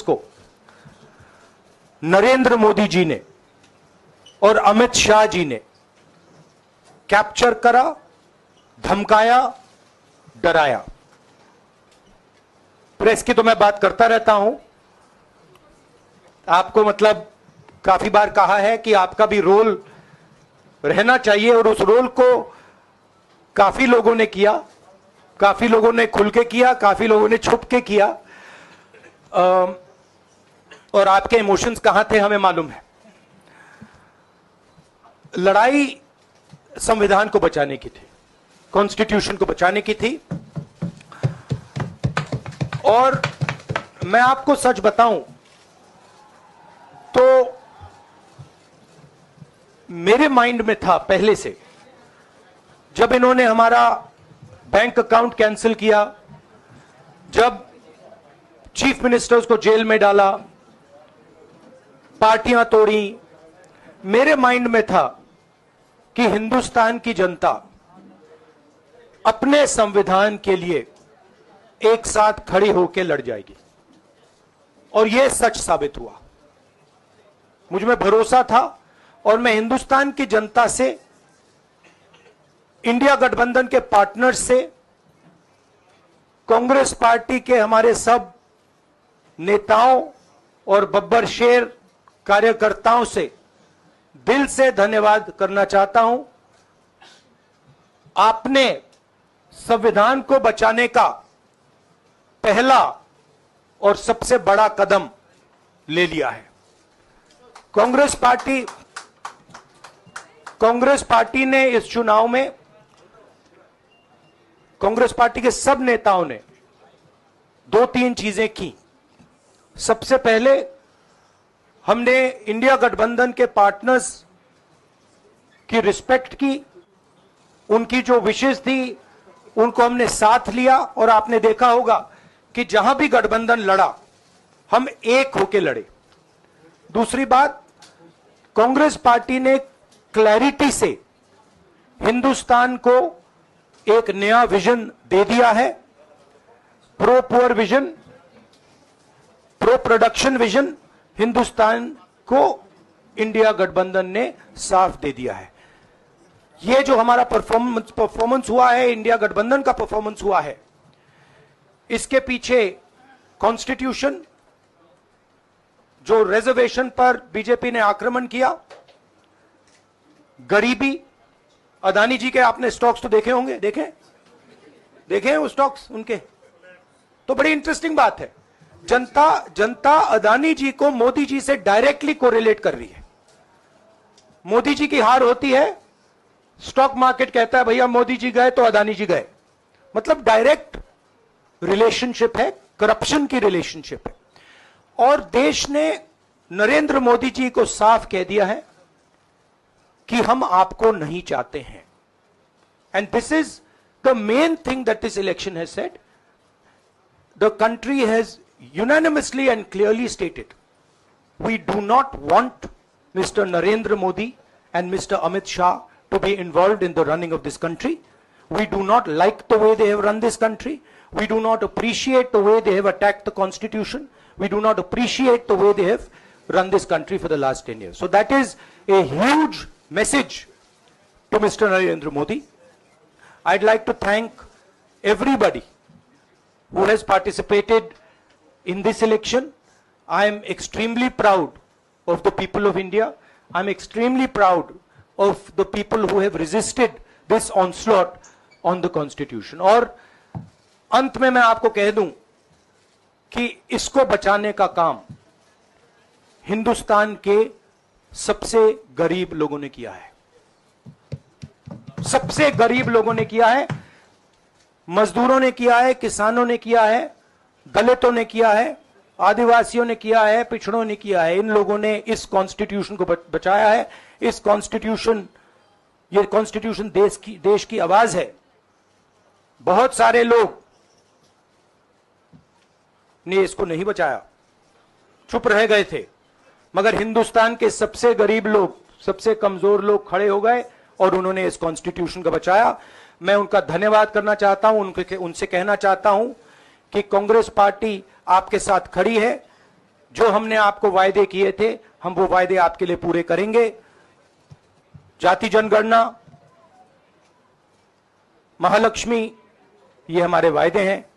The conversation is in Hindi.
को नरेंद्र मोदी जी ने और अमित शाह जी ने कैप्चर करा, धमकाया, डराया। प्रेस की तो मैं बात करता रहता हूं, आपको मतलब काफी बार कहा है कि आपका भी रोल रहना चाहिए, और उस रोल को काफी लोगों ने किया, काफी लोगों ने खुल के किया, काफी लोगों ने छुप के किया, और आपके इमोशंस कहां थे हमें मालूम है। लड़ाई संविधान को बचाने की थी, कॉन्स्टिट्यूशन को बचाने की थी। और मैं आपको सच बताऊं तो मेरे माइंड में था पहले से, जब इन्होंने हमारा बैंक अकाउंट कैंसिल किया, जब चीफ मिनिस्टर्स को जेल में डाला, पार्टियां तोड़ी, मेरे माइंड में था कि हिंदुस्तान की जनता अपने संविधान के लिए एक साथ खड़ी होकर लड़ जाएगी, और यह सच साबित हुआ। मुझ में भरोसा था, और मैं हिंदुस्तान की जनता से, इंडिया गठबंधन के पार्टनर्स से, कांग्रेस पार्टी के हमारे सब नेताओं और बब्बर शेर कार्यकर्ताओं से दिल से धन्यवाद करना चाहता हूं। आपने संविधान को बचाने का पहला और सबसे बड़ा कदम ले लिया है। कांग्रेस पार्टी ने इस चुनाव में, कांग्रेस पार्टी के सब नेताओं ने 2-3 चीजें की। सबसे पहले हमने इंडिया गठबंधन के पार्टनर्स की रिस्पेक्ट की, उनकी जो विशेष थी उनको हमने साथ लिया, और आपने देखा होगा कि जहां भी गठबंधन लड़ा हम एक होकर लड़े। दूसरी बात, कांग्रेस पार्टी ने क्लैरिटी से हिंदुस्तान को एक नया विजन दे दिया है, pro poor vision, pro production vision Hindustan को इंडिया गठबंधन ने साफ दे दिया है। यह जो हमारा परफॉर्मेंस हुआ है, इंडिया गठबंधन का परफॉर्मेंस हुआ है, इसके पीछे कॉन्स्टिट्यूशन, जो रिजर्वेशन पर बीजेपी ने आक्रमण किया, गरीबी, अदानी जी के आपने स्टॉक्स तो देखे होंगे, देखे हैं वो स्टॉक्स उनके, तो बड़ी इंटरेस्टिंग बात है। जनता अदानी जी को मोदी जी से डायरेक्टली कोरिलेट कर रही है। मोदी जी की हार होती है, स्टॉक मार्केट कहता है भैया मोदी जी गए तो अदानी जी गए, मतलब डायरेक्ट रिलेशनशिप है, करप्शन की रिलेशनशिप है। और देश ने नरेंद्र मोदी जी को साफ कह दिया है कि हम आपको नहीं चाहते हैं। And this is the main thing that this election has said. The country has unanimously and clearly stated, we do not want Mr. Narendra Modi and Mr. Amit Shah to be involved in the running of this country. We do not like the way they have run this country. We do not appreciate the way they have attacked the constitution. We do not appreciate the way they have run this country for the last 10 years. So that is a huge message to Mr. Narendra Modi. I'd like to thank everybody who has participated in this election. I am extremely proud of the people of India. I am extremely proud of the people who have resisted this onslaught on the constitution. और अंत में मैं आपको कह दूं कि इसको बचाने का काम हिंदुस्तान के सबसे गरीब लोगों ने किया है, सबसे गरीब लोगों ने किया है। मजदूरों ने किया है, किसानों ने किया है, दलितों ने किया है, आदिवासियों ने किया है, पिछड़ों ने किया है। इन लोगों ने इस कॉन्स्टिट्यूशन को बचाया है। ये कॉन्स्टिट्यूशन देश की आवाज है। बहुत सारे लोग ने इसको नहीं बचाया, चुप रह गए थे, मगर हिंदुस्तान के सबसे गरीब लोग, सबसे कमजोर लोग खड़े हो गए और उन्होंने इस कॉन्स्टिट्यूशन को बचाया। मैं उनका धन्यवाद करना चाहता हूं, उनसे कहना चाहता हूं कि कांग्रेस पार्टी आपके साथ खड़ी है। जो हमने आपको वायदे किए थे, हम वो वायदे आपके लिए पूरे करेंगे। जाति जनगणना, महालक्ष्मी, ये हमारे वायदे हैं।